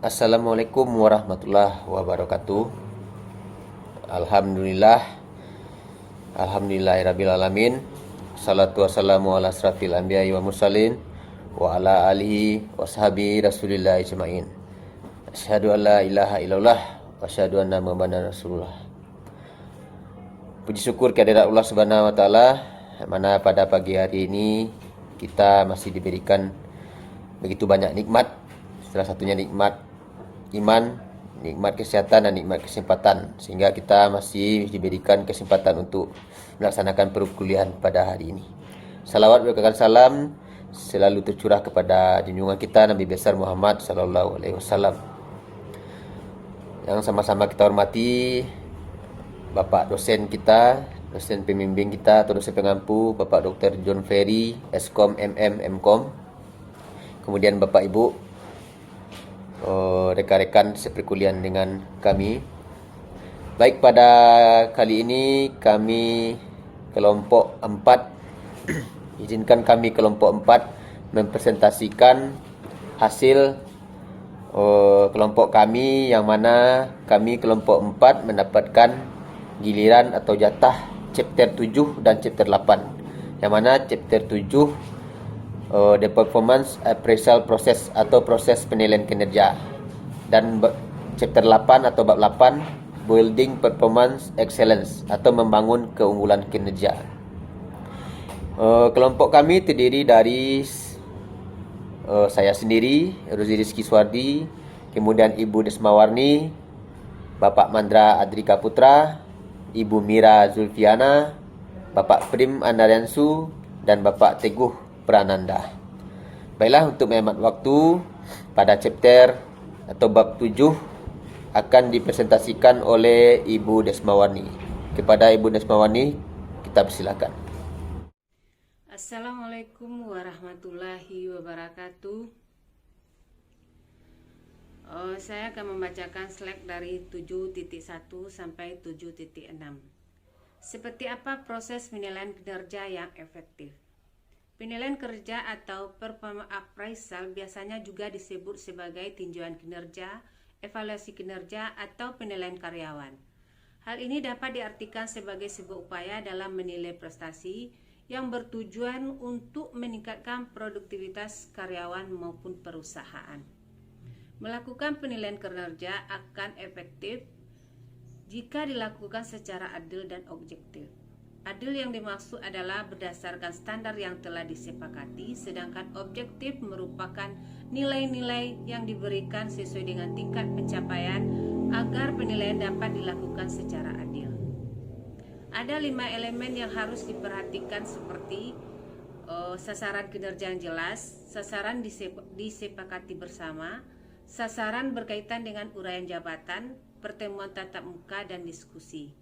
Assalamualaikum warahmatullahi wabarakatuh. Alhamdulillah, alhamdulillahirabbil alamin. Salatu wassalamu ala asrafil anbiya'i wa mursalin wa ala alihi washabi Rasulillah ajmain. Asyhadu an la ilaha illallah wa asyhadu anna Muhammadar Rasulullah. Puji syukur kehadirat Allah Subhanahu wa taala, mana pada pagi hari ini kita masih diberikan begitu banyak nikmat. Salah satunya nikmat iman, nikmat kesehatan dan nikmat kesempatan, sehingga kita masih diberikan kesempatan untuk melaksanakan perkuliahan pada hari ini. Salawat berkah salam selalu tercurah kepada junjungan kita Nabi besar Muhammad sallallahu alaihi wasallam. Yang sama-sama kita hormati Bapak dosen kita, dosen pembimbing kita atau dosen pengampu Bapak Dr. John Ferry, Eskom, MM, Mkom. Kemudian Bapak Ibu rekan-rekan seperkuliahan dengan kami. Baik, pada kali ini kami kelompok 4 izinkan kami kelompok 4 mempresentasikan hasil kelompok kami, yang mana kami kelompok 4 mendapatkan giliran atau jatah chapter 7 dan chapter 8, yang mana chapter 7 the performance appraisal process atau proses penilaian kinerja, dan chapter 8 atau bab 8 building performance excellence atau membangun keunggulan kinerja. Kelompok kami terdiri dari saya sendiri, Rozi Rizky Suwardi, kemudian Ibu Desmawarni, Bapak Mandra Adrika Putra, Ibu Mira Zulfiana, Bapak Prim Andaryansu, dan Bapak Teguh Prananda. Baiklah, untuk menghemat waktu, pada chapter atau bab 7 akan dipresentasikan oleh Ibu Desmawarni. Kepada Ibu Desmawarni, kita persilakan. Assalamualaikum warahmatullahi wabarakatuh. Saya akan membacakan slide dari 7.1 sampai 7.6. Seperti apa proses penilaian kinerja yang efektif? Penilaian kerja atau performance appraisal biasanya juga disebut sebagai tinjauan kinerja, evaluasi kinerja, atau penilaian karyawan. Hal ini dapat diartikan sebagai sebuah upaya dalam menilai prestasi yang bertujuan untuk meningkatkan produktivitas karyawan maupun perusahaan. Melakukan penilaian kinerja akan efektif jika dilakukan secara adil dan objektif. Adil yang dimaksud adalah berdasarkan standar yang telah disepakati, sedangkan objektif merupakan nilai-nilai yang diberikan sesuai dengan tingkat pencapaian agar penilaian dapat dilakukan secara adil. Ada 5 elemen yang harus diperhatikan seperti sasaran kinerja yang jelas, sasaran disepakati bersama, sasaran berkaitan dengan uraian jabatan, pertemuan tatap muka, dan diskusi.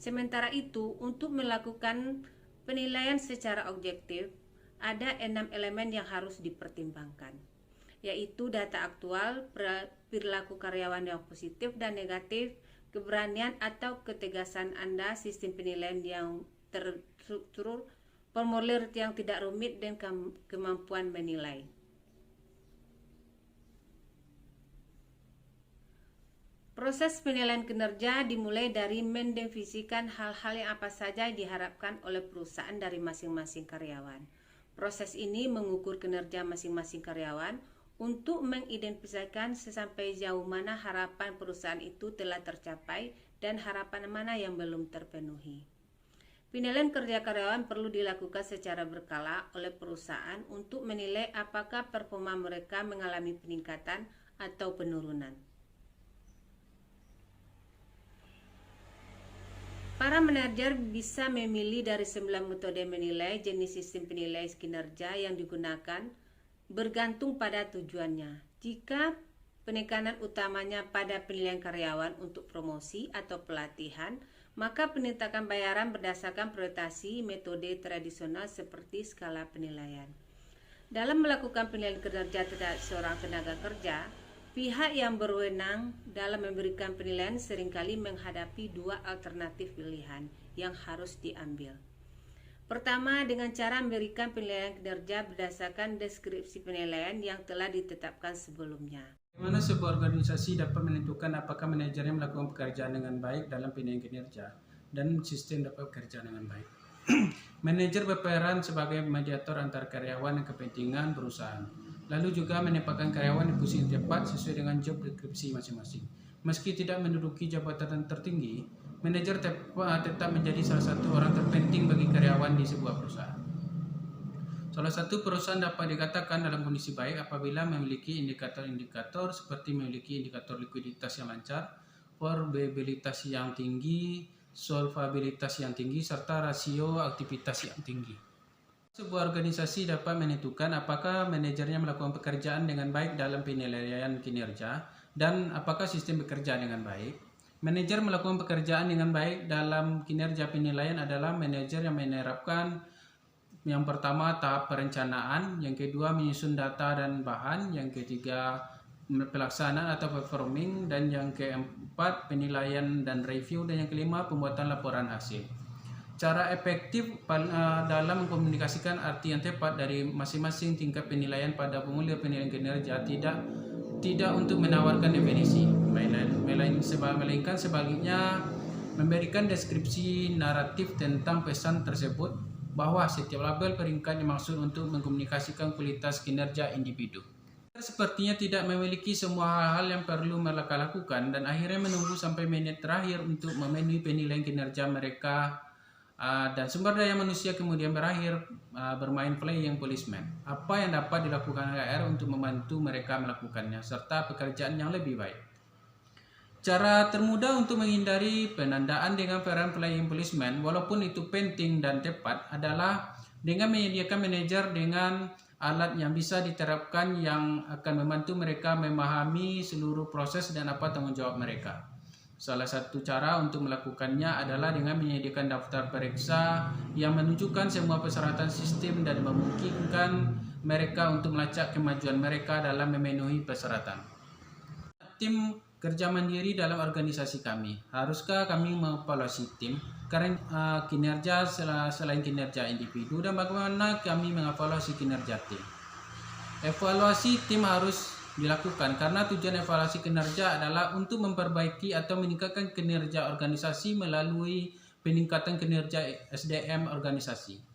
Sementara itu, untuk melakukan penilaian secara objektif, ada 6 elemen yang harus dipertimbangkan, yaitu data aktual, perilaku karyawan yang positif dan negatif, keberanian atau ketegasan Anda, sistem penilaian yang terstruktur, formulir yang tidak rumit, dan kemampuan menilai. Proses penilaian kinerja dimulai dari mendefinisikan hal-hal yang apa saja diharapkan oleh perusahaan dari masing-masing karyawan. Proses ini mengukur kinerja masing-masing karyawan untuk mengidentifikasikan sesampai jauh mana harapan perusahaan itu telah tercapai dan harapan mana yang belum terpenuhi. Penilaian kerja karyawan perlu dilakukan secara berkala oleh perusahaan untuk menilai apakah performa mereka mengalami peningkatan atau penurunan. Para manajer bisa memilih dari 9 metode menilai. Jenis sistem penilai kinerja yang digunakan bergantung pada tujuannya. Jika penekanan utamanya pada penilaian karyawan untuk promosi atau pelatihan, maka penetapan bayaran berdasarkan prioritasi metode tradisional seperti skala penilaian. Dalam melakukan penilaian kinerja terhadap seorang tenaga kerja, pihak yang berwenang dalam memberikan penilaian seringkali menghadapi 2 alternatif pilihan yang harus diambil. Pertama, dengan cara memberikan penilaian kinerja berdasarkan deskripsi penilaian yang telah ditetapkan sebelumnya. Bagaimana sebuah organisasi dapat menentukan apakah manajernya melakukan pekerjaan dengan baik dalam penilaian kinerja dan sistem dapat bekerja dengan baik. Manajer berperan sebagai mediator antar karyawan dan kepentingan perusahaan, lalu juga menempatkan karyawan di posisi yang tepat sesuai dengan job deskripsi masing-masing. Meski tidak menduduki jabatan tertinggi, manajer tetap menjadi salah satu orang terpenting bagi karyawan di sebuah perusahaan. Salah satu perusahaan dapat dikatakan dalam kondisi baik apabila memiliki indikator-indikator seperti memiliki indikator likuiditas yang lancar, probabilitas yang tinggi, solvabilitas yang tinggi, serta rasio aktivitas yang tinggi. Sebuah organisasi dapat menentukan apakah manajernya melakukan pekerjaan dengan baik dalam penilaian kinerja dan apakah sistem bekerja dengan baik. Manajer melakukan pekerjaan dengan baik dalam kinerja penilaian adalah manajer yang menerapkan yang pertama tahap perencanaan, yang kedua menyusun data dan bahan, yang ketiga pelaksanaan atau performing, dan yang keempat penilaian dan review, dan yang kelima pembuatan laporan hasil. Cara efektif dalam mengkomunikasikan arti yang tepat dari masing-masing tingkat penilaian pada formulir penilaian kinerja tidak untuk menawarkan definisi, melainkan sebaliknya memberikan deskripsi naratif tentang pesan tersebut, bahwa setiap label peringkat dimaksud untuk mengkomunikasikan kualitas kinerja individu. Sepertinya tidak memiliki semua hal-hal yang perlu mereka lakukan dan akhirnya menunggu sampai menit terakhir untuk memenuhi penilaian kinerja mereka, dan sumber daya manusia kemudian berakhir bermain playing policeman. Apa yang dapat dilakukan HR untuk membantu mereka melakukannya serta pekerjaan yang lebih baik? Cara termudah untuk menghindari penandaan dengan peran playing policeman, walaupun itu penting dan tepat, adalah dengan menyediakan manajer dengan alat yang bisa diterapkan yang akan membantu mereka memahami seluruh proses dan apa tanggung jawab mereka. Salah satu cara untuk melakukannya adalah dengan menyediakan daftar periksa yang menunjukkan semua persyaratan sistem dan memungkinkan mereka untuk melacak kemajuan mereka dalam memenuhi persyaratan. Tim kerja mandiri dalam organisasi kami. Haruskah kami mengevaluasi tim karena kinerja selain kinerja individu, dan bagaimana kami mengevaluasi kinerja tim? Evaluasi tim harus dilakukan karena tujuan evaluasi kinerja adalah untuk memperbaiki atau meningkatkan kinerja organisasi melalui peningkatan kinerja SDM organisasi.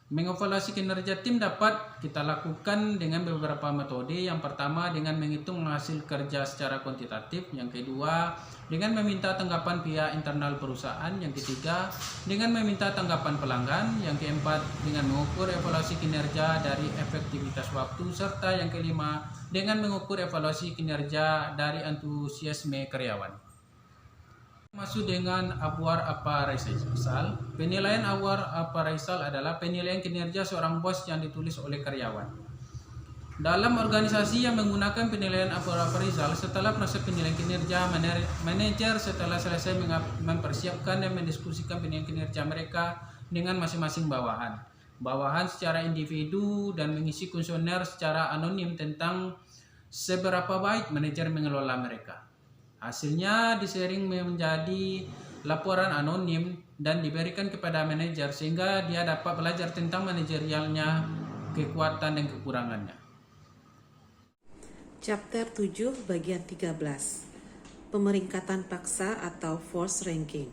Mengevaluasi kinerja tim dapat kita lakukan dengan beberapa metode. Yang pertama dengan menghitung hasil kerja secara kuantitatif, yang kedua dengan meminta tanggapan pihak internal perusahaan, yang ketiga dengan meminta tanggapan pelanggan, yang keempat dengan mengukur evaluasi kinerja dari efektivitas waktu, serta yang kelima dengan mengukur evaluasi kinerja dari antusiasme karyawan. Masuk dengan award appraisal. Penilaian award appraisal adalah penilaian kinerja seorang bos yang ditulis oleh karyawan. Dalam organisasi yang menggunakan penilaian award appraisal, setelah proses penilaian kinerja, manajer setelah selesai mempersiapkan dan mendiskusikan penilaian kinerja mereka dengan masing-masing bawahan secara individu, dan mengisi kuesioner secara anonim tentang seberapa baik manajer mengelola mereka. Hasilnya di-sharing menjadi laporan anonim dan diberikan kepada manajer sehingga dia dapat belajar tentang manajerialnya, kekuatan dan kekurangannya. Chapter 7 bagian 13. Pemeringkatan paksa atau force ranking.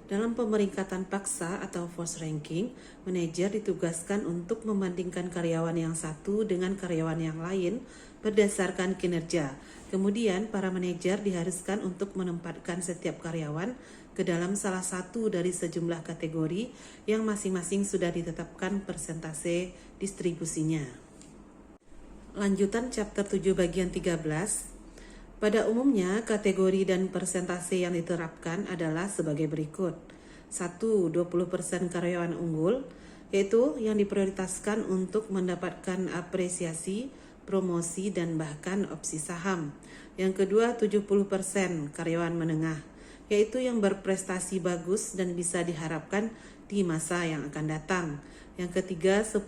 Dalam pemeringkatan paksa atau force ranking, manajer ditugaskan untuk membandingkan karyawan yang satu dengan karyawan yang lain berdasarkan kinerja. Kemudian, para manajer diharuskan untuk menempatkan setiap karyawan ke dalam salah satu dari sejumlah kategori yang masing-masing sudah ditetapkan persentase distribusinya. Lanjutan chapter 7 bagian 13. Pada umumnya, kategori dan persentase yang diterapkan adalah sebagai berikut. 1. 20% karyawan unggul, yaitu yang diprioritaskan untuk mendapatkan apresiasi, promosi, dan bahkan opsi saham. Yang kedua, 70% karyawan menengah, yaitu yang berprestasi bagus dan bisa diharapkan di masa yang akan datang. Yang ketiga, 10%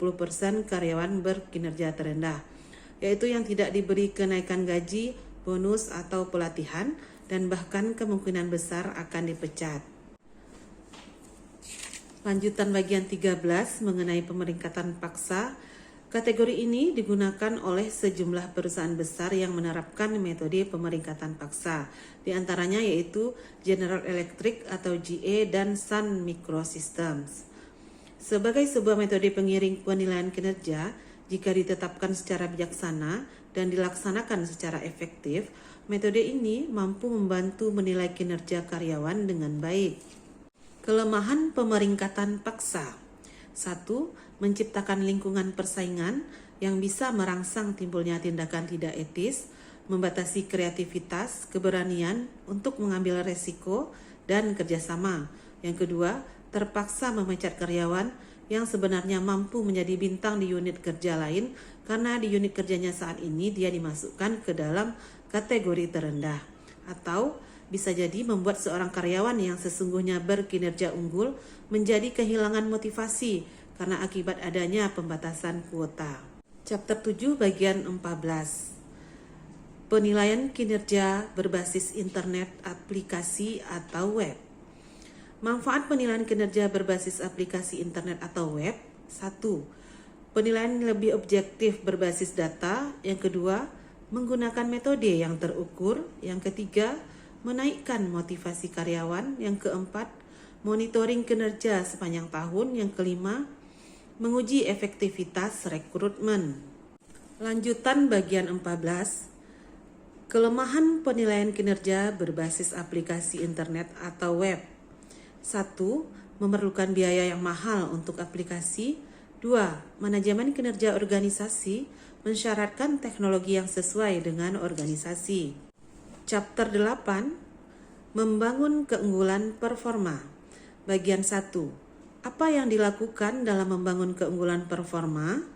karyawan berkinerja terendah, yaitu yang tidak diberi kenaikan gaji, bonus atau pelatihan, dan bahkan kemungkinan besar akan dipecat. Lanjutan bagian 13 mengenai pemeringkatan paksa. Kategori ini digunakan oleh sejumlah perusahaan besar yang menerapkan metode pemeringkatan paksa. Di antaranya yaitu General Electric atau GE dan Sun Microsystems. Sebagai sebuah metode pengiring penilaian kinerja, jika ditetapkan secara bijaksana dan dilaksanakan secara efektif, metode ini mampu membantu menilai kinerja karyawan dengan baik. Kelemahan pemeringkatan paksa. 1. Menciptakan lingkungan persaingan yang bisa merangsang timbulnya tindakan tidak etis, membatasi kreativitas, keberanian untuk mengambil resiko, dan kerjasama. Yang kedua, terpaksa memecat karyawan yang sebenarnya mampu menjadi bintang di unit kerja lain karena di unit kerjanya saat ini dia dimasukkan ke dalam kategori terendah. Atau bisa jadi membuat seorang karyawan yang sesungguhnya berkinerja unggul menjadi kehilangan motivasi karena akibat adanya pembatasan kuota. Chapter 7 bagian 14. Penilaian kinerja berbasis internet, aplikasi atau web. Manfaat penilaian kinerja berbasis aplikasi internet atau web. 1. Penilaian lebih objektif berbasis data. Yang kedua, menggunakan metode yang terukur. Yang ketiga, menaikkan motivasi karyawan. Yang keempat, monitoring kinerja sepanjang tahun. Yang kelima, menguji efektivitas rekrutmen. Lanjutan bagian 14. Kelemahan penilaian kinerja berbasis aplikasi internet atau web. 1. Memerlukan biaya yang mahal untuk aplikasi. 2. Manajemen kinerja organisasi mensyaratkan teknologi yang sesuai dengan organisasi. Chapter 8. Membangun keunggulan performa. Bagian 1. Apa yang dilakukan dalam membangun keunggulan performa?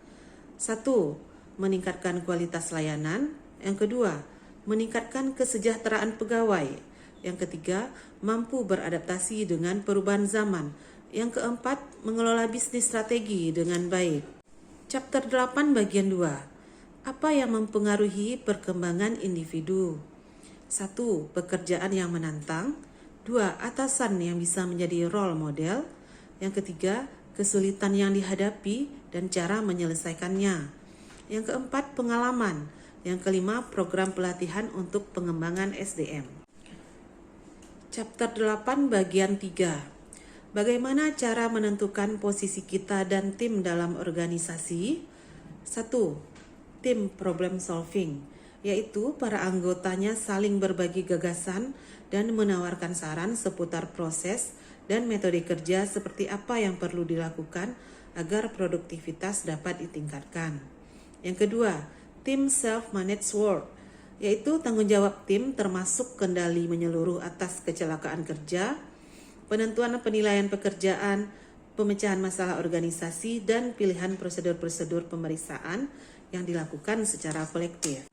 1. Meningkatkan kualitas layanan. Yang kedua, meningkatkan kesejahteraan pegawai. Yang ketiga, mampu beradaptasi dengan perubahan zaman. Yang keempat, mengelola bisnis strategi dengan baik. Chapter 8 bagian 2. Apa yang mempengaruhi perkembangan individu? 1. Pekerjaan yang menantang. 2. Atasan yang bisa menjadi role model. Yang ketiga, kesulitan yang dihadapi dan cara menyelesaikannya. Yang keempat, pengalaman. Yang kelima, program pelatihan untuk pengembangan SDM. Chapter 8 bagian 3. Bagaimana cara menentukan posisi kita dan tim dalam organisasi? 1. Tim problem solving, yaitu para anggotanya saling berbagi gagasan dan menawarkan saran seputar proses dan metode kerja seperti apa yang perlu dilakukan agar produktivitas dapat ditingkatkan. Yang kedua, tim self-managed work, yaitu tanggung jawab tim termasuk kendali menyeluruh atas kecelakaan kerja, penentuan penilaian pekerjaan, pemecahan masalah organisasi, dan pilihan prosedur-prosedur pemeriksaan yang dilakukan secara kolektif.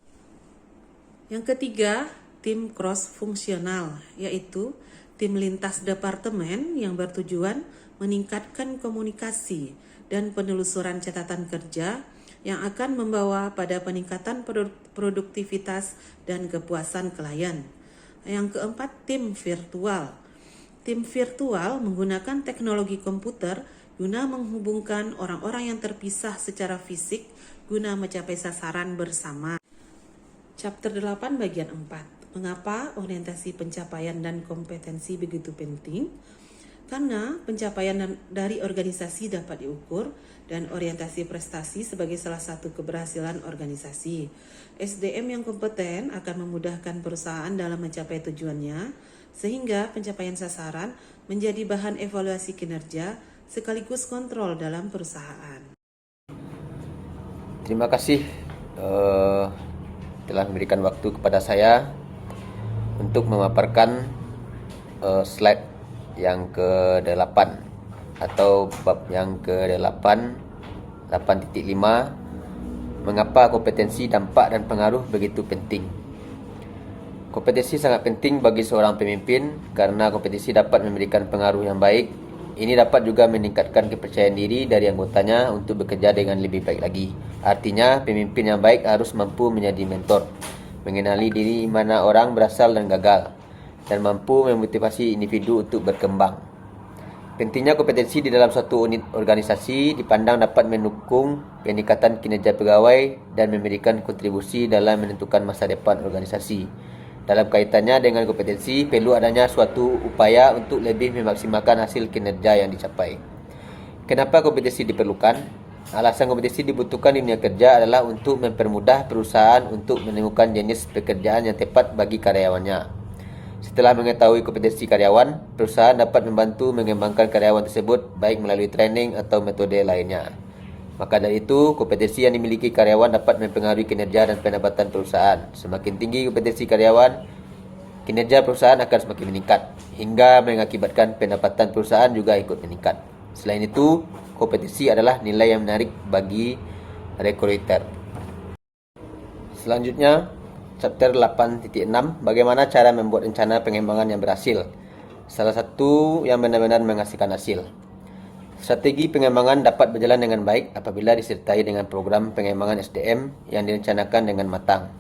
Yang ketiga, tim cross-fungsional, yaitu tim lintas departemen yang bertujuan meningkatkan komunikasi dan penelusuran catatan kerja yang akan membawa pada peningkatan produktivitas dan kepuasan klien. Yang keempat, tim virtual. Tim virtual menggunakan teknologi komputer guna menghubungkan orang-orang yang terpisah secara fisik guna mencapai sasaran bersama. Chapter 8 bagian 4. Mengapa orientasi pencapaian dan kompetensi begitu penting? Karena pencapaian dari organisasi dapat diukur dan orientasi prestasi sebagai salah satu keberhasilan organisasi. SDM yang kompeten akan memudahkan perusahaan dalam mencapai tujuannya, sehingga pencapaian sasaran menjadi bahan evaluasi kinerja sekaligus kontrol dalam perusahaan. Terima kasih telah memberikan waktu kepada saya untuk memaparkan slide yang ke-8 atau bab yang ke-8 8.5 mengapa kompetensi, dampak dan pengaruh begitu penting. Kompetensi sangat penting bagi seorang pemimpin karena kompetensi dapat memberikan pengaruh yang baik. Ini dapat juga meningkatkan kepercayaan diri dari anggotanya untuk bekerja dengan lebih baik lagi. Artinya, pemimpin yang baik harus mampu menjadi mentor, mengenali diri mana orang berasal dan gagal, dan mampu memotivasi individu untuk berkembang. Pentingnya kompetensi di dalam suatu unit organisasi dipandang dapat mendukung peningkatan kinerja pegawai dan memberikan kontribusi dalam menentukan masa depan organisasi. Dalam kaitannya dengan kompetensi, perlu adanya suatu upaya untuk lebih memaksimalkan hasil kinerja yang dicapai. Kenapa kompetensi diperlukan? Alasan kompetensi dibutuhkan di dunia kerja adalah untuk mempermudah perusahaan untuk menemukan jenis pekerjaan yang tepat bagi karyawannya. Setelah mengetahui kompetensi karyawan, perusahaan dapat membantu mengembangkan karyawan tersebut baik melalui training atau metode lainnya. Maka dari itu, kompetensi yang dimiliki karyawan dapat mempengaruhi kinerja dan pendapatan perusahaan. Semakin tinggi kompetensi karyawan, kinerja perusahaan akan semakin meningkat, hingga mengakibatkan pendapatan perusahaan juga ikut meningkat. Selain itu, kompetensi adalah nilai yang menarik bagi recruiter. Selanjutnya, chapter 8.6, bagaimana cara membuat rencana pengembangan yang berhasil. Salah satu yang benar-benar menghasilkan hasil. Strategi pengembangan dapat berjalan dengan baik apabila disertai dengan program pengembangan SDM yang direncanakan dengan matang,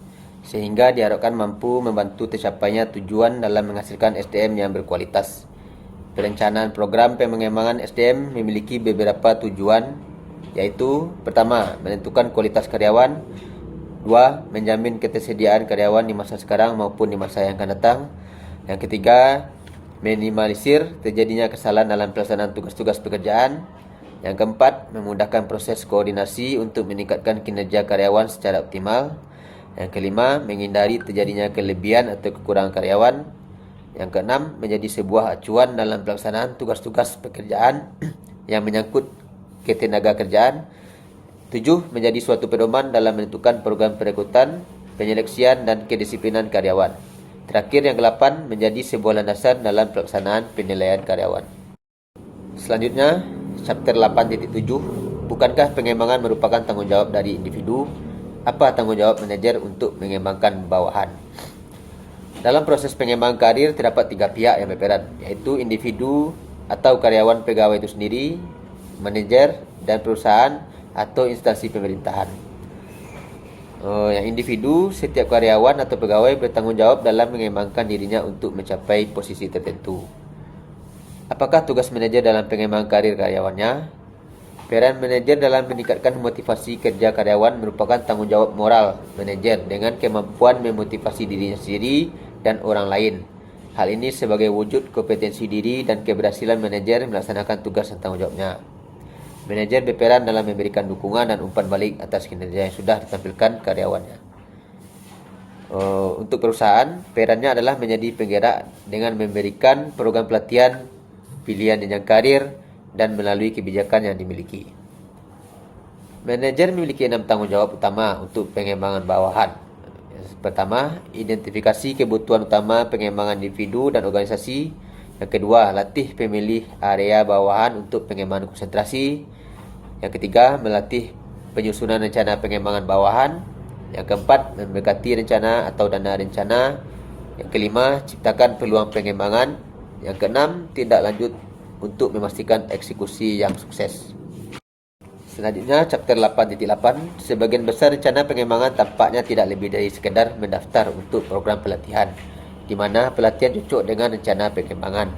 sehingga diharapkan mampu membantu tercapainya tujuan dalam menghasilkan SDM yang berkualitas. Perencanaan program pengembangan SDM memiliki beberapa tujuan, yaitu pertama, menentukan kualitas karyawan, 2. Menjamin ketersediaan karyawan di masa sekarang maupun di masa yang akan datang. Yang ketiga, minimalisir terjadinya kesalahan dalam pelaksanaan tugas-tugas pekerjaan. Yang keempat, memudahkan proses koordinasi untuk meningkatkan kinerja karyawan secara optimal. Yang kelima, menghindari terjadinya kelebihan atau kekurangan karyawan. Yang keenam, menjadi sebuah acuan dalam pelaksanaan tugas-tugas pekerjaan yang menyangkut ketenaga kerjaan. 7. Menjadi suatu pedoman dalam menentukan program perekrutan, penyeleksian, dan kedisiplinan karyawan. Terakhir yang ke-8, menjadi sebuah landasan dalam pelaksanaan penilaian karyawan. Selanjutnya, chapter 8.7, bukankah pengembangan merupakan tanggung jawab dari individu? Apa tanggung jawab manajer untuk mengembangkan bawahan? Dalam proses pengembangan karir terdapat 3 pihak yang berperan, yaitu individu atau karyawan pegawai itu sendiri, manajer, dan perusahaan atau instansi pemerintahan. Yang individu, setiap karyawan atau pegawai bertanggung jawab dalam mengembangkan dirinya untuk mencapai posisi tertentu. Apakah tugas manajer dalam pengembangan karir karyawannya? Peran manajer dalam meningkatkan motivasi kerja karyawan merupakan tanggung jawab moral manajer dengan kemampuan memotivasi dirinya sendiri dan orang lain. Hal ini sebagai wujud kompetensi diri dan keberhasilan manajer melaksanakan tugas dan tanggung jawabnya. Manajer berperan dalam memberikan dukungan dan umpan balik atas kinerja yang sudah ditampilkan karyawannya. Untuk perusahaan, perannya adalah menjadi penggerak dengan memberikan program pelatihan, pilihan jenjang karir, dan melalui kebijakan yang dimiliki. Manajer memiliki 6 tanggung jawab utama untuk pengembangan bawahan. Pertama, identifikasi kebutuhan utama pengembangan individu dan organisasi. Yang kedua, latih pemilih area bawahan untuk pengembangan konsentrasi. Yang ketiga, melatih penyusunan rencana pengembangan bawahan. Yang keempat, memberkati rencana atau dana rencana. Yang kelima, ciptakan peluang pengembangan. Yang keenam, tindak lanjut untuk memastikan eksekusi yang sukses. Selanjutnya, chapter 8.8, sebagian besar rencana pengembangan tampaknya tidak lebih dari sekedar mendaftar untuk program pelatihan, di mana pelatihan cocok dengan rencana pengembangan.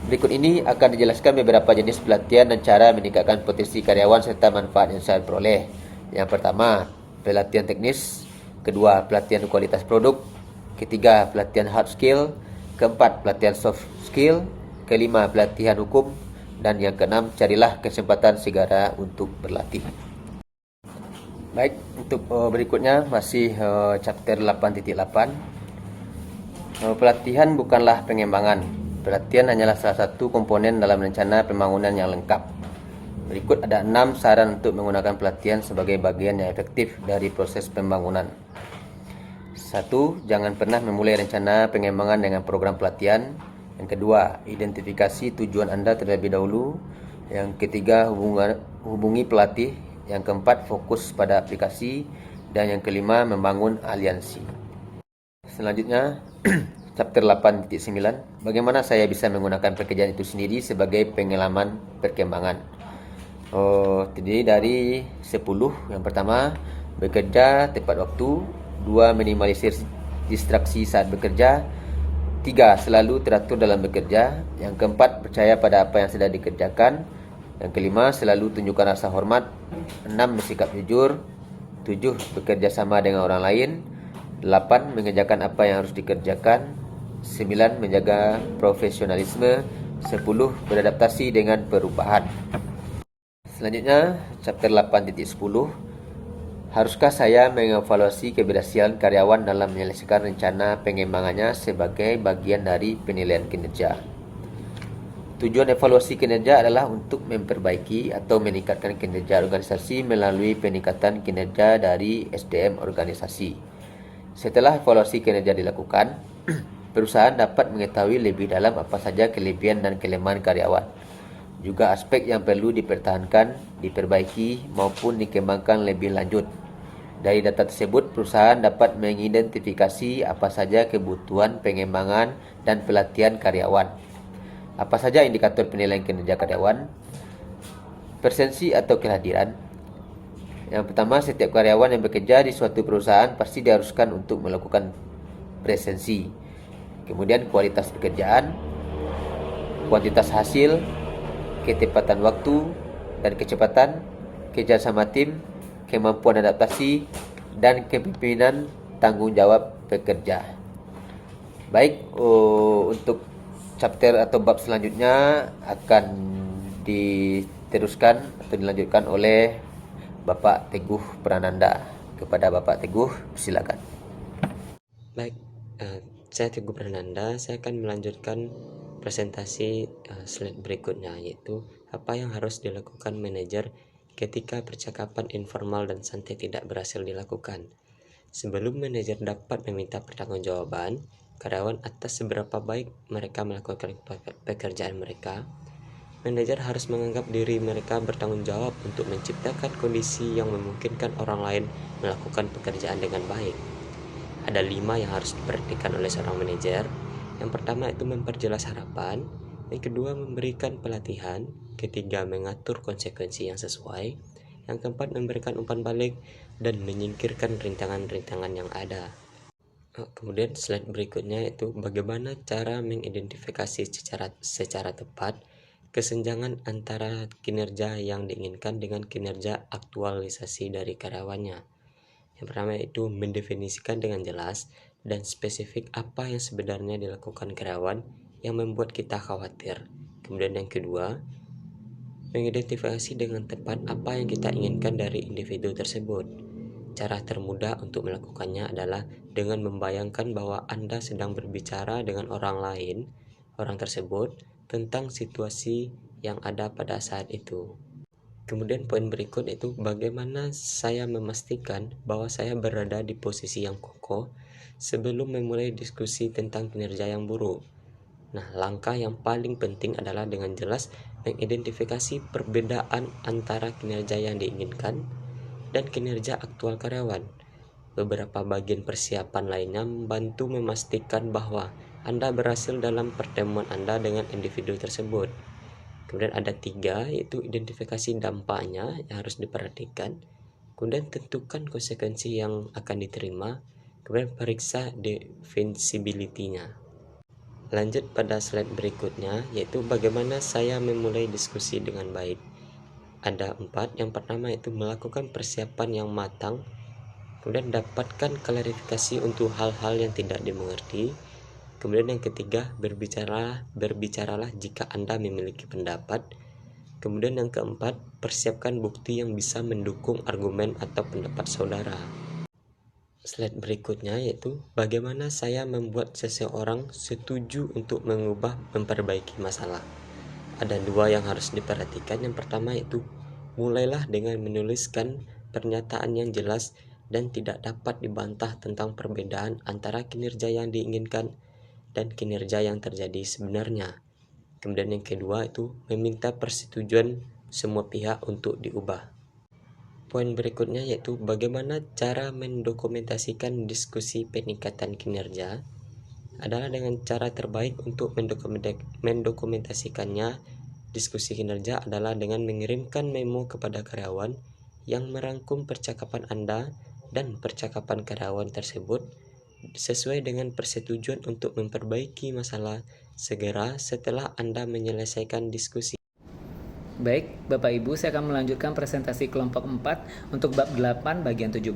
Berikut ini akan dijelaskan beberapa jenis pelatihan dan cara meningkatkan potensi karyawan serta manfaat yang saya peroleh. Yang pertama, pelatihan teknis. Kedua, pelatihan kualitas produk. Ketiga, pelatihan hard skill. Keempat, pelatihan soft skill. Kelima, pelatihan hukum. Dan yang keenam, carilah kesempatan segera untuk berlatih. Baik, untuk berikutnya masih chapter 8.8. Pelatihan bukanlah pengembangan. Pelatihan hanyalah salah satu komponen dalam rencana pembangunan yang lengkap. Berikut ada 6 saran untuk menggunakan pelatihan sebagai bagian yang efektif dari proses pembangunan. 1. Jangan pernah memulai rencana pengembangan dengan program pelatihan. Yang kedua, identifikasi tujuan Anda terlebih dahulu. Yang ketiga, hubungi pelatih. Yang keempat, fokus pada aplikasi. Dan yang kelima, membangun aliansi. Selanjutnya, chapter 8.9, bagaimana saya bisa menggunakan pekerjaan itu sendiri sebagai pengalaman perkembangan. Terdiri dari 10. Yang pertama, bekerja tepat waktu. 2. Minimalisir distraksi saat bekerja. 3. Selalu teratur dalam bekerja. Yang keempat, percaya pada apa yang sedang dikerjakan. Yang kelima, selalu tunjukkan rasa hormat. 6. Bersikap jujur. 7. Bekerja sama dengan orang lain. 8. Mengerjakan apa yang harus dikerjakan. 9. Menjaga profesionalisme. 10. Beradaptasi dengan perubahan. Selanjutnya, chapter 8.10. Haruskah saya mengevaluasi keberhasilan karyawan dalam menyelesaikan rencana pengembangannya sebagai bagian dari penilaian kinerja? Tujuan evaluasi kinerja adalah untuk memperbaiki atau meningkatkan kinerja organisasi melalui peningkatan kinerja dari SDM organisasi. Setelah evaluasi kinerja dilakukan, perusahaan dapat mengetahui lebih dalam apa saja kelebihan dan kelemahan karyawan, juga aspek yang perlu dipertahankan, diperbaiki maupun dikembangkan lebih lanjut. Dari data tersebut, perusahaan dapat mengidentifikasi apa saja kebutuhan pengembangan dan pelatihan karyawan. Apa saja indikator penilaian kinerja karyawan? Presensi atau kehadiran. Yang pertama, setiap karyawan yang bekerja di suatu perusahaan pasti diharuskan untuk melakukan presensi. Kemudian kualitas pekerjaan, kuantitas hasil, ketepatan waktu dan kecepatan, kerjasama tim, kemampuan adaptasi, dan kepemimpinan tanggung jawab pekerja. Baik, untuk chapter atau bab selanjutnya akan diteruskan atau dilanjutkan oleh Bapak Teguh Prananda. Kepada Bapak Teguh, silakan. Baik, saya Teguh Prananda. Saya akan melanjutkan presentasi slide berikutnya, yaitu apa yang harus dilakukan manajer ketika percakapan informal dan santai tidak berhasil dilakukan. Sebelum manajer dapat meminta pertanggungjawaban karyawan atas seberapa baik mereka melakukan pekerjaan mereka, manajer harus menganggap diri mereka bertanggung jawab untuk menciptakan kondisi yang memungkinkan orang lain melakukan pekerjaan dengan baik. Ada 5 yang harus diperhatikan oleh seorang manajer. Yang pertama itu memperjelas harapan, yang kedua memberikan pelatihan, ketiga mengatur konsekuensi yang sesuai, yang keempat memberikan umpan balik, dan menyingkirkan rintangan-rintangan yang ada. Kemudian slide berikutnya itu bagaimana cara mengidentifikasi secara tepat kesenjangan antara kinerja yang diinginkan dengan kinerja aktualisasi dari karyawannya. Yang pertama itu mendefinisikan dengan jelas dan spesifik apa yang sebenarnya dilakukan karyawan yang membuat kita khawatir. Kemudian yang kedua, mengidentifikasi dengan tepat apa yang kita inginkan dari individu tersebut. Cara termudah untuk melakukannya adalah dengan membayangkan bahwa Anda sedang berbicara dengan orang tersebut, tentang situasi yang ada pada saat itu. Kemudian poin berikut itu bagaimana saya memastikan bahwa saya berada di posisi yang kokoh sebelum memulai diskusi tentang kinerja yang buruk. Nah, langkah yang paling penting adalah dengan jelas mengidentifikasi perbedaan antara kinerja yang diinginkan dan kinerja aktual karyawan. Beberapa bagian persiapan lainnya membantu memastikan bahwa Anda berhasil dalam pertemuan Anda dengan individu tersebut. Kemudian ada 3, yaitu identifikasi dampaknya yang harus diperhatikan. Kemudian tentukan konsekuensi yang akan diterima. Kemudian periksa defensibility-nya. Lanjut pada slide berikutnya, yaitu bagaimana saya memulai diskusi dengan baik. Ada 4. Yang pertama itu melakukan persiapan yang matang. Kemudian dapatkan klarifikasi untuk hal-hal yang tidak dimengerti. Kemudian yang ketiga, berbicaralah jika Anda memiliki pendapat. Kemudian yang keempat, persiapkan bukti yang bisa mendukung argumen atau pendapat saudara. Slide berikutnya yaitu bagaimana saya membuat seseorang setuju untuk memperbaiki masalah. Ada 2 yang harus diperhatikan. Yang pertama itu mulailah dengan menuliskan pernyataan yang jelas dan tidak dapat dibantah tentang perbedaan antara kinerja yang diinginkan dan kinerja yang terjadi sebenarnya. Kemudian yang kedua itu meminta persetujuan semua pihak untuk diubah. Poin berikutnya yaitu bagaimana cara mendokumentasikan diskusi peningkatan kinerja adalah dengan cara terbaik untuk mendokumentasikannya. Diskusi kinerja adalah dengan mengirimkan memo kepada karyawan yang merangkum percakapan Anda dan percakapan karyawan tersebut. sesuai dengan persetujuan untuk memperbaiki masalah segera setelah Anda menyelesaikan diskusi. Baik, Bapak Ibu, saya akan melanjutkan presentasi kelompok 4 untuk bab 8 bagian 17.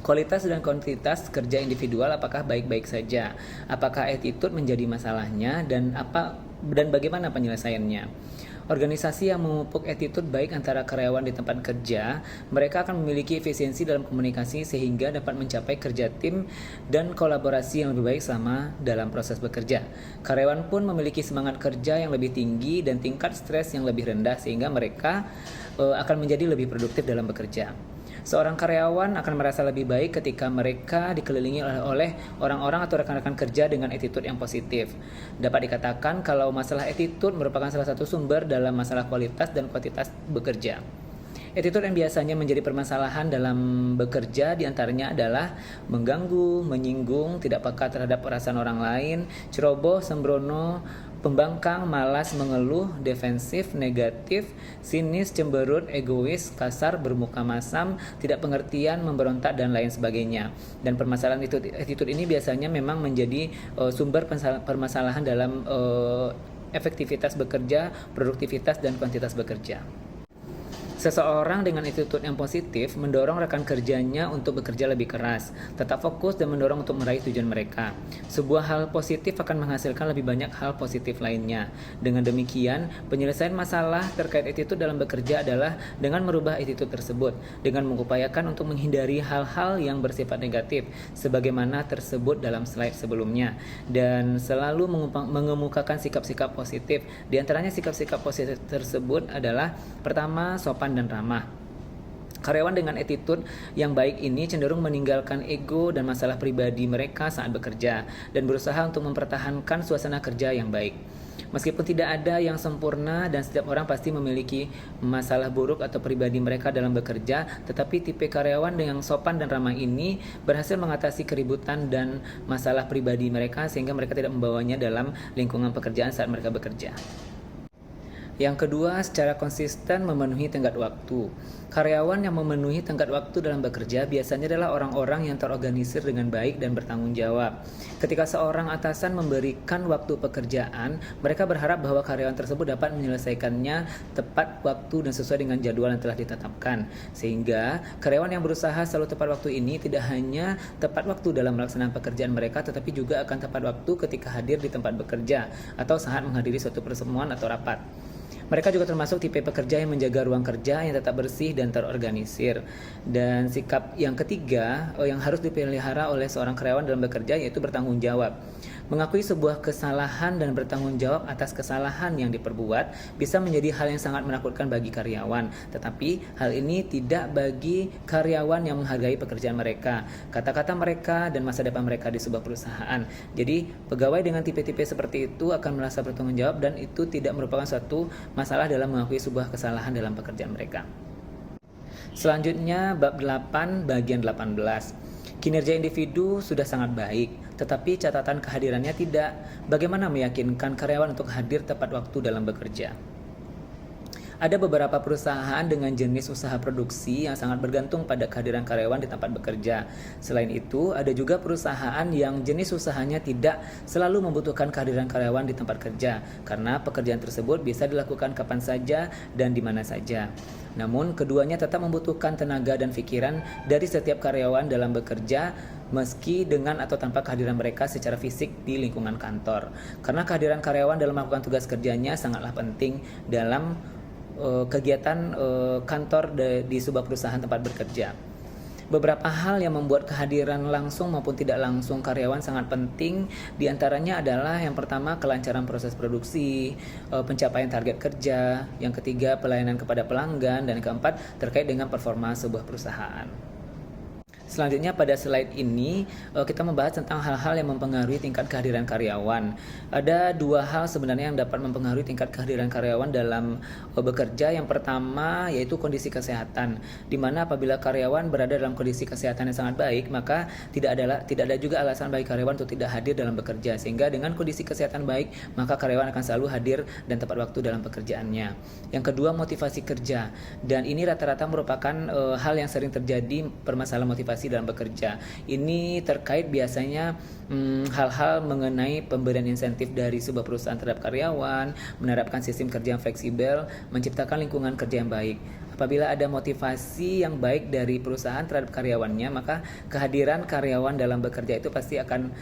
Kualitas dan kuantitas kerja individual apakah baik-baik saja? Apakah attitude menjadi masalahnya dan bagaimana penyelesaiannya? Organisasi yang memupuk attitude baik antara karyawan di tempat kerja, mereka akan memiliki efisiensi dalam komunikasi sehingga dapat mencapai kerja tim dan kolaborasi yang lebih baik selama dalam proses bekerja. Karyawan pun memiliki semangat kerja yang lebih tinggi dan tingkat stres yang lebih rendah sehingga mereka akan menjadi lebih produktif dalam bekerja. Seorang karyawan akan merasa lebih baik ketika mereka dikelilingi oleh orang-orang atau rekan-rekan kerja dengan attitude yang positif. Dapat dikatakan kalau masalah attitude merupakan salah satu sumber dalam masalah kualitas dan kuantitas bekerja. Attitude yang biasanya menjadi permasalahan dalam bekerja diantaranya adalah mengganggu, menyinggung, tidak peka terhadap perasaan orang lain, ceroboh, sembrono, pembangkang, malas, mengeluh, defensif, negatif, sinis, cemberut, egois, kasar, bermuka masam, tidak pengertian, memberontak, dan lain sebagainya. Dan permasalahan attitude ini biasanya memang menjadi sumber permasalahan dalam efektivitas bekerja, produktivitas, dan kuantitas bekerja. Seseorang dengan attitude yang positif mendorong rekan kerjanya untuk bekerja lebih keras, tetap fokus dan mendorong untuk meraih tujuan mereka. Sebuah hal positif akan menghasilkan lebih banyak hal positif lainnya. Dengan demikian, penyelesaian masalah terkait attitude dalam bekerja adalah dengan merubah attitude tersebut, dengan mengupayakan untuk menghindari hal-hal yang bersifat negatif, sebagaimana tersebut dalam slide sebelumnya, dan selalu mengemukakan sikap-sikap positif. Di antaranya sikap-sikap positif tersebut adalah pertama, sopan dan ramah. Karyawan dengan attitude yang baik ini cenderung meninggalkan ego dan masalah pribadi mereka saat bekerja dan berusaha untuk mempertahankan suasana kerja yang baik. Meskipun tidak ada yang sempurna dan setiap orang pasti memiliki masalah buruk atau pribadi mereka dalam bekerja, tetapi tipe karyawan yang sopan dan ramah ini berhasil mengatasi keributan dan masalah pribadi mereka sehingga mereka tidak membawanya dalam lingkungan pekerjaan saat mereka bekerja. Yang kedua, secara konsisten memenuhi tenggat waktu. Karyawan yang memenuhi tenggat waktu dalam bekerja biasanya adalah orang-orang yang terorganisir dengan baik dan bertanggung jawab. Ketika seorang atasan memberikan waktu pekerjaan, mereka berharap bahwa karyawan tersebut dapat menyelesaikannya tepat waktu dan sesuai dengan jadwal yang telah ditetapkan. Sehingga karyawan yang berusaha selalu tepat waktu ini tidak hanya tepat waktu dalam melaksanakan pekerjaan mereka, tetapi juga akan tepat waktu ketika hadir di tempat bekerja atau saat menghadiri suatu pertemuan atau rapat. Mereka juga termasuk tipe pekerja yang menjaga ruang kerja yang tetap bersih dan terorganisir. Dan sikap yang ketiga yang harus dipelihara oleh seorang karyawan dalam bekerja yaitu bertanggung jawab. Mengakui sebuah kesalahan dan bertanggung jawab atas kesalahan yang diperbuat bisa menjadi hal yang sangat menakutkan bagi karyawan. Tetapi hal ini tidak bagi karyawan yang menghargai pekerjaan mereka, kata-kata mereka, dan masa depan mereka di sebuah perusahaan. Jadi pegawai dengan tipe-tipe seperti itu akan merasa bertanggung jawab dan itu tidak merupakan suatu masalah dalam mengakui sebuah kesalahan dalam pekerjaan mereka. Selanjutnya bab 8 bagian 18. Kinerja individu sudah sangat baik, tetapi catatan kehadirannya tidak. Bagaimana meyakinkan karyawan untuk hadir tepat waktu dalam bekerja? Ada beberapa perusahaan dengan jenis usaha produksi yang sangat bergantung pada kehadiran karyawan di tempat bekerja. Selain itu, ada juga perusahaan yang jenis usahanya tidak selalu membutuhkan kehadiran karyawan di tempat kerja, karena pekerjaan tersebut bisa dilakukan kapan saja dan di mana saja. Namun, keduanya tetap membutuhkan tenaga dan pikiran dari setiap karyawan dalam bekerja, meski dengan atau tanpa kehadiran mereka secara fisik di lingkungan kantor. Karena kehadiran karyawan dalam melakukan tugas kerjanya sangatlah penting dalam kegiatan kantor di sebuah perusahaan tempat bekerja. Beberapa hal yang membuat kehadiran langsung maupun tidak langsung karyawan sangat penting, diantaranya adalah yang pertama kelancaran proses produksi, pencapaian target kerja, yang ketiga pelayanan kepada pelanggan, dan yang keempat terkait dengan performa sebuah perusahaan. Selanjutnya pada slide ini kita membahas tentang hal-hal yang mempengaruhi tingkat kehadiran karyawan. Ada dua hal sebenarnya yang dapat mempengaruhi tingkat kehadiran karyawan dalam bekerja. Yang pertama yaitu kondisi kesehatan, di mana apabila karyawan berada dalam kondisi kesehatan yang sangat baik, maka tidak ada juga alasan bagi karyawan untuk tidak hadir dalam bekerja. Sehingga dengan kondisi kesehatan baik, maka karyawan akan selalu hadir dan tepat waktu dalam pekerjaannya. Yang kedua motivasi kerja, dan ini rata-rata merupakan hal yang sering terjadi, permasalahan motivasi motivasi dalam bekerja. Ini terkait biasanya hal-hal mengenai pemberian insentif dari sebuah perusahaan terhadap karyawan, menerapkan sistem kerja yang fleksibel, menciptakan lingkungan kerja yang baik. Apabila ada motivasi yang baik dari perusahaan terhadap karyawannya, maka kehadiran karyawan dalam bekerja itu pasti akan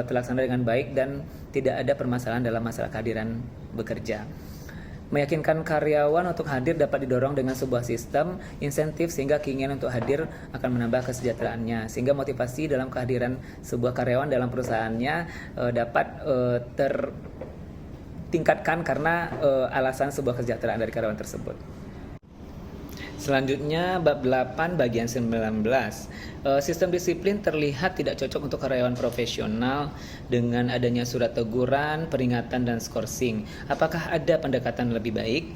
terlaksana dengan baik dan tidak ada permasalahan dalam masalah kehadiran bekerja. Meyakinkan karyawan untuk hadir dapat didorong dengan sebuah sistem insentif sehingga keinginan untuk hadir akan menambah kesejahteraannya, sehingga motivasi dalam kehadiran sebuah karyawan dalam perusahaannya dapat tertingkatkan karena alasan sebuah kesejahteraan dari karyawan tersebut. Selanjutnya bab 8 bagian 19. Sistem disiplin terlihat tidak cocok untuk karyawan profesional dengan adanya surat teguran, peringatan, dan skorsing. Apakah ada pendekatan lebih baik?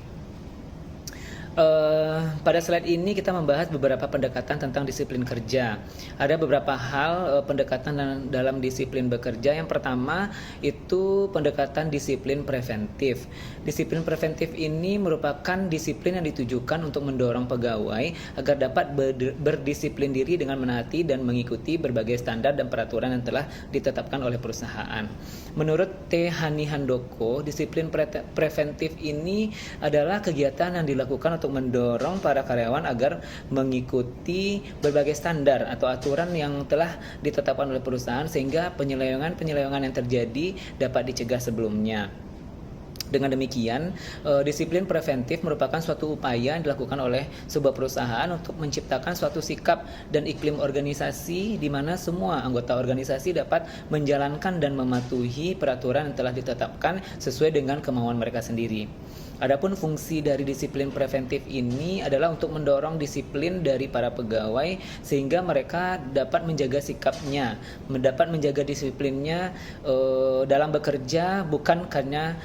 Pada slide ini kita membahas beberapa pendekatan tentang disiplin kerja. Ada beberapa hal pendekatan dalam disiplin bekerja. Yang pertama itu pendekatan disiplin preventif. Disiplin preventif ini merupakan disiplin yang ditujukan untuk mendorong pegawai agar dapat berdisiplin diri dengan menaati dan mengikuti berbagai standar dan peraturan yang telah ditetapkan oleh perusahaan. Menurut T. Hani Handoko, disiplin preventif ini adalah kegiatan yang dilakukan untuk mendorong para karyawan agar mengikuti berbagai standar atau aturan yang telah ditetapkan oleh perusahaan sehingga penyelewengan yang terjadi dapat dicegah sebelumnya. Dengan demikian, disiplin preventif merupakan suatu upaya yang dilakukan oleh sebuah perusahaan untuk menciptakan suatu sikap dan iklim organisasi di mana semua anggota organisasi dapat menjalankan dan mematuhi peraturan yang telah ditetapkan sesuai dengan kemauan mereka sendiri. Adapun fungsi dari disiplin preventif ini adalah untuk mendorong disiplin dari para pegawai sehingga mereka dapat menjaga sikapnya, dapat menjaga disiplinnya dalam bekerja bukan karena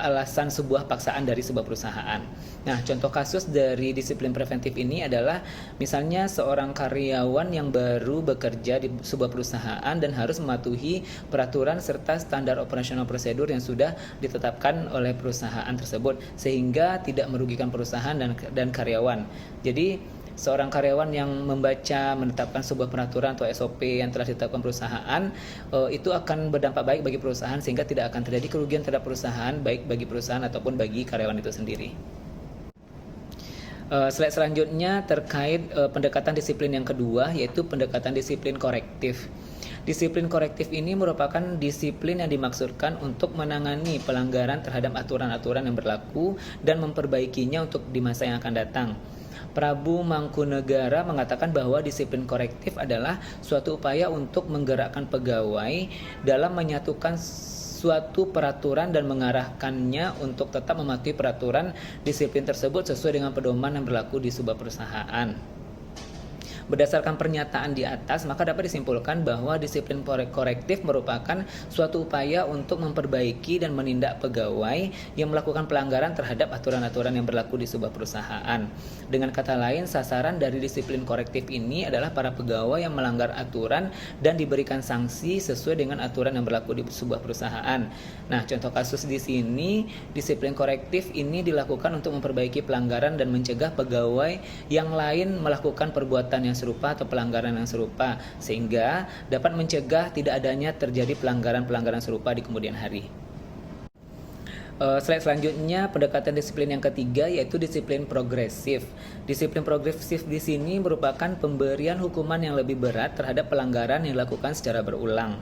alasan sebuah paksaan dari sebuah perusahaan. Nah, contoh kasus dari disiplin preventif ini adalah misalnya seorang karyawan yang baru bekerja di sebuah perusahaan dan harus mematuhi peraturan serta standar operasional prosedur yang sudah ditetapkan oleh perusahaan tersebut sehingga tidak merugikan perusahaan dan karyawan. Jadi seorang karyawan yang menetapkan sebuah peraturan atau SOP yang telah ditetapkan perusahaan itu akan berdampak baik bagi perusahaan sehingga tidak akan terjadi kerugian terhadap perusahaan baik bagi perusahaan ataupun bagi karyawan itu sendiri. Slide selanjutnya terkait pendekatan disiplin yang kedua, yaitu pendekatan disiplin korektif. Disiplin korektif ini merupakan disiplin yang dimaksudkan untuk menangani pelanggaran terhadap aturan-aturan yang berlaku dan memperbaikinya untuk di masa yang akan datang. Prabu Mangkunegara mengatakan bahwa disiplin korektif adalah suatu upaya untuk menggerakkan pegawai dalam menyatukan suatu peraturan dan mengarahkannya untuk tetap mematuhi peraturan disiplin tersebut sesuai dengan pedoman yang berlaku di sebuah perusahaan. Berdasarkan pernyataan di atas, maka dapat disimpulkan bahwa disiplin korektif merupakan suatu upaya untuk memperbaiki dan menindak pegawai yang melakukan pelanggaran terhadap aturan-aturan yang berlaku di sebuah perusahaan. Dengan kata lain, sasaran dari disiplin korektif ini adalah para pegawai yang melanggar aturan dan diberikan sanksi sesuai dengan aturan yang berlaku di sebuah perusahaan. Nah, contoh kasus di sini, disiplin korektif ini dilakukan untuk memperbaiki pelanggaran dan mencegah pegawai yang lain melakukan perbuatan yang serupa atau pelanggaran yang serupa sehingga dapat mencegah tidak adanya terjadi pelanggaran-pelanggaran serupa di kemudian hari. Slide selanjutnya pendekatan disiplin yang ketiga yaitu disiplin progresif. Disiplin progresif di sini merupakan pemberian hukuman yang lebih berat terhadap pelanggaran yang dilakukan secara berulang.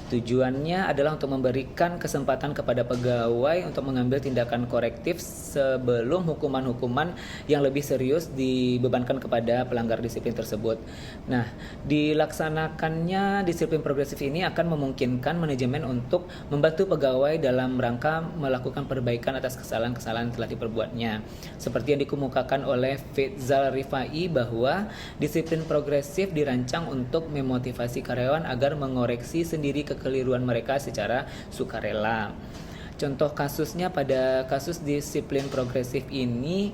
Tujuannya adalah untuk memberikan kesempatan kepada pegawai untuk mengambil tindakan korektif sebelum hukuman-hukuman yang lebih serius dibebankan kepada pelanggar disiplin tersebut. Nah, dilaksanakannya disiplin progresif ini akan memungkinkan manajemen untuk membantu pegawai dalam rangka melakukan perbaikan atas kesalahan-kesalahan yang telah diperbuatnya. Seperti yang dikemukakan oleh Fitzal Rifai bahwa disiplin progresif dirancang untuk memotivasi karyawan agar mengoreksi sendiri kekeliruan mereka secara sukarela. Contoh kasusnya pada kasus disiplin progresif ini,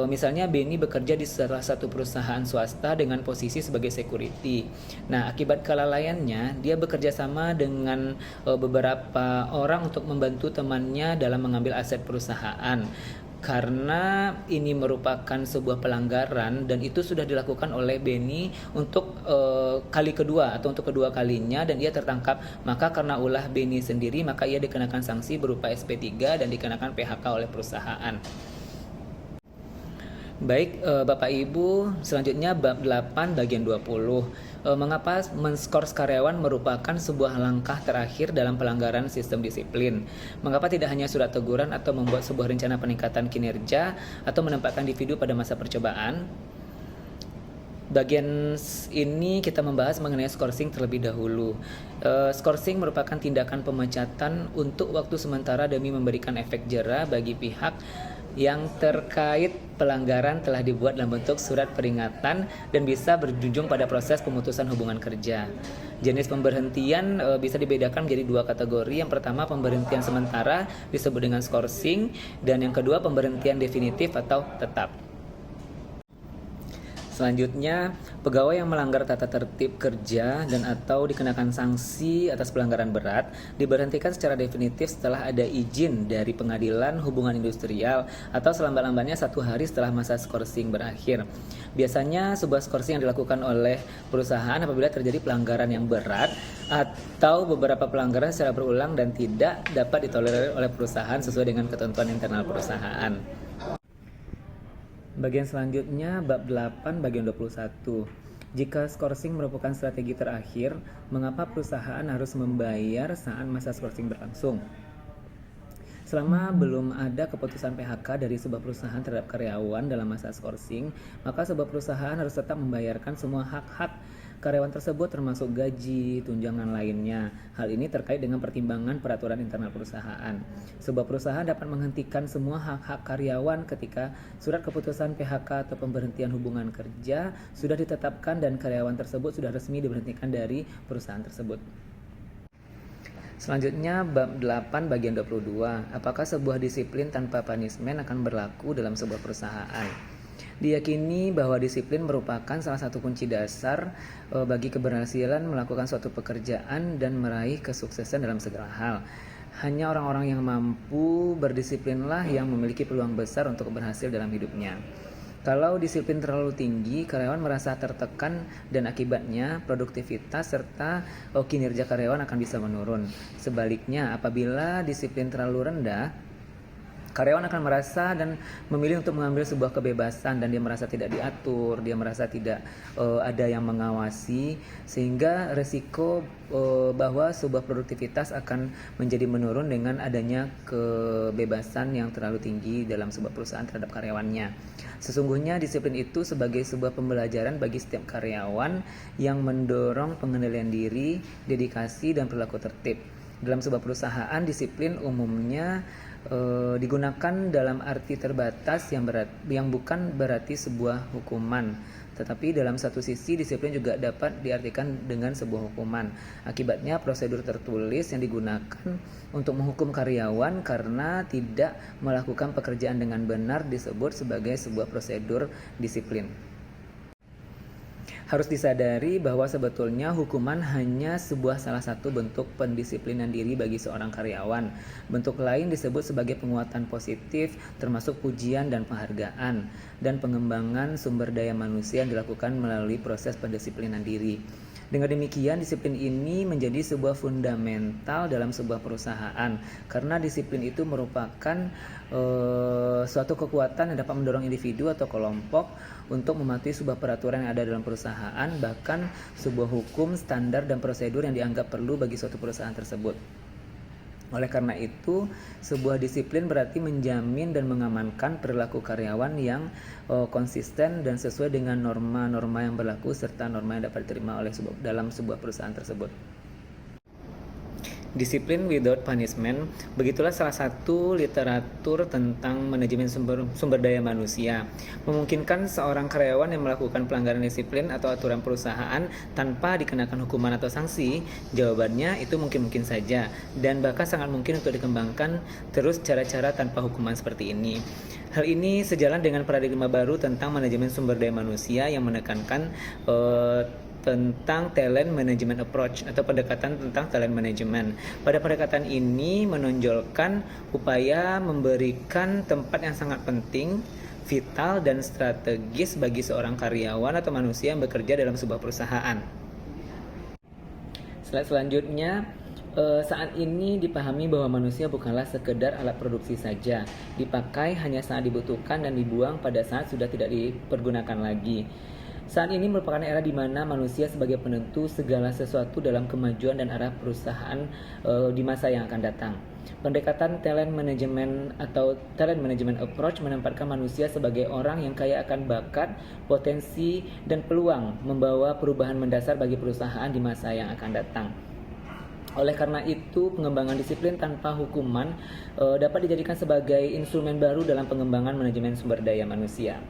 misalnya Benny bekerja di salah satu perusahaan swasta dengan posisi sebagai security. Nah, akibat kelalaiannya, dia bekerja sama dengan beberapa orang untuk membantu temannya dalam mengambil aset perusahaan. karena ini merupakan sebuah pelanggaran dan itu sudah dilakukan oleh Beni untuk kali kedua atau untuk kedua kalinya dan ia tertangkap. Maka karena ulah Beni sendiri, maka ia dikenakan sanksi berupa SP3 dan dikenakan PHK oleh perusahaan. Baik, Bapak Ibu, selanjutnya bab 8 bagian 20. Mengapa men-skors karyawan merupakan sebuah langkah terakhir dalam pelanggaran sistem disiplin? Mengapa tidak hanya surat teguran atau membuat sebuah rencana peningkatan kinerja atau menempatkan individu pada masa percobaan? Bagian ini kita membahas mengenai skorsing terlebih dahulu. Skorsing merupakan tindakan pemecatan untuk waktu sementara demi memberikan efek jera bagi pihak yang terkait pelanggaran telah dibuat dalam bentuk surat peringatan dan bisa berujung pada proses pemutusan hubungan kerja. Jenis pemberhentian bisa dibedakan menjadi dua kategori. Yang pertama, pemberhentian sementara disebut dengan skorsing, dan yang kedua, pemberhentian definitif atau tetap. Selanjutnya, pegawai yang melanggar tata tertib kerja dan atau dikenakan sanksi atas pelanggaran berat diberhentikan secara definitif setelah ada izin dari pengadilan hubungan industrial atau selambat-lambatnya 1 hari setelah masa skorsing berakhir. Biasanya sebuah skorsing yang dilakukan oleh perusahaan apabila terjadi pelanggaran yang berat atau beberapa pelanggaran secara berulang dan tidak dapat ditolerir oleh perusahaan sesuai dengan ketentuan internal perusahaan. Bagian selanjutnya bab 8 bagian 21. Jika skorsing merupakan strategi terakhir, mengapa perusahaan harus membayar saat masa skorsing berlangsung? Selama belum ada keputusan PHK dari sebuah perusahaan terhadap karyawan dalam masa skorsing, maka sebuah perusahaan harus tetap membayarkan semua hak-hak karyawan tersebut termasuk gaji, tunjangan lainnya. Hal ini terkait dengan pertimbangan peraturan internal perusahaan. Sebuah perusahaan dapat menghentikan semua hak-hak karyawan ketika surat keputusan PHK atau pemberhentian hubungan kerja sudah ditetapkan dan karyawan tersebut sudah resmi diberhentikan dari perusahaan tersebut. Selanjutnya bab 8 bagian 22. Apakah sebuah disiplin tanpa punishment akan berlaku dalam sebuah perusahaan? Diyakini bahwa disiplin merupakan salah satu kunci dasar bagi keberhasilan melakukan suatu pekerjaan dan meraih kesuksesan dalam segala hal. Hanya orang-orang yang mampu berdisiplinlah yang memiliki peluang besar untuk berhasil dalam hidupnya. Kalau disiplin terlalu tinggi, karyawan merasa tertekan dan akibatnya produktivitas serta kinerja karyawan akan bisa menurun. Sebaliknya, apabila disiplin terlalu rendah, karyawan akan merasa dan memilih untuk mengambil sebuah kebebasan dan dia merasa tidak diatur, dia merasa tidak ada yang mengawasi, sehingga resiko bahwa sebuah produktivitas akan menjadi menurun dengan adanya kebebasan yang terlalu tinggi dalam sebuah perusahaan terhadap karyawannya. Sesungguhnya disiplin itu sebagai sebuah pembelajaran bagi setiap karyawan yang mendorong pengendalian diri, dedikasi, dan perilaku tertib. Dalam sebuah perusahaan, disiplin umumnya digunakan dalam arti terbatas yang bukan berarti sebuah hukuman, tetapi dalam satu sisi disiplin juga dapat diartikan dengan sebuah hukuman. Akibatnya prosedur tertulis yang digunakan untuk menghukum karyawan karena tidak melakukan pekerjaan dengan benar disebut sebagai sebuah prosedur disiplin. Harus disadari bahwa sebetulnya hukuman hanya sebuah salah satu bentuk pendisiplinan diri bagi seorang karyawan. Bentuk lain disebut sebagai penguatan positif, termasuk pujian dan penghargaan, dan pengembangan sumber daya manusia yang dilakukan melalui proses pendisiplinan diri. Dengan demikian, disiplin ini menjadi sebuah fundamental dalam sebuah perusahaan, karena disiplin itu merupakan suatu kekuatan yang dapat mendorong individu atau kelompok untuk mematuhi sebuah peraturan yang ada dalam perusahaan, bahkan sebuah hukum, standar, dan prosedur yang dianggap perlu bagi suatu perusahaan tersebut. Oleh karena itu, sebuah disiplin berarti menjamin dan mengamankan perilaku karyawan yang konsisten dan sesuai dengan norma-norma yang berlaku serta norma yang dapat diterima oleh dalam sebuah perusahaan tersebut. Disiplin without punishment, begitulah salah satu literatur tentang manajemen sumber daya manusia. Memungkinkan seorang karyawan yang melakukan pelanggaran disiplin atau aturan perusahaan tanpa dikenakan hukuman atau sanksi? Jawabannya itu mungkin saja, dan bahkan sangat mungkin untuk dikembangkan terus cara-cara tanpa hukuman seperti ini. Hal ini sejalan dengan paradigma baru tentang manajemen sumber daya manusia yang menekankan tentang talent management approach atau pendekatan tentang talent management. Pada pendekatan ini menonjolkan upaya memberikan tempat yang sangat penting, vital dan strategis bagi seorang karyawan atau manusia yang bekerja dalam sebuah perusahaan. Slide selanjutnya, saat ini dipahami bahwa manusia bukanlah sekedar alat produksi saja, dipakai hanya saat dibutuhkan dan dibuang pada saat sudah tidak dipergunakan lagi. Saat ini merupakan era di mana manusia sebagai penentu segala sesuatu dalam kemajuan dan arah perusahaan di masa yang akan datang. Pendekatan talent management atau talent management approach menempatkan manusia sebagai orang yang kaya akan bakat, potensi, dan peluang membawa perubahan mendasar bagi perusahaan di masa yang akan datang. Oleh karena itu, pengembangan disiplin tanpa hukuman dapat dijadikan sebagai instrumen baru dalam pengembangan manajemen sumber daya manusia.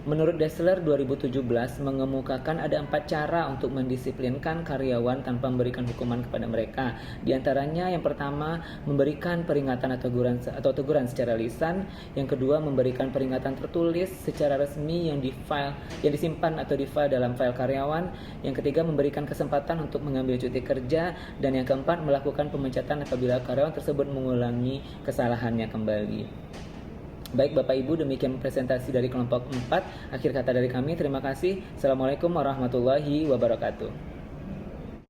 Menurut Dassler 2017 mengemukakan ada 4 cara untuk mendisiplinkan karyawan tanpa memberikan hukuman kepada mereka. Di antaranya yang pertama memberikan peringatan atau teguran secara lisan, yang kedua memberikan peringatan tertulis secara resmi yang disimpan atau di file dalam file karyawan, yang ketiga memberikan kesempatan untuk mengambil cuti kerja, dan yang keempat melakukan pemecatan apabila karyawan tersebut mengulangi kesalahannya kembali. Baik Bapak Ibu, demikian presentasi dari kelompok 4. Akhir kata dari kami, terima kasih. Assalamualaikum warahmatullahi wabarakatuh.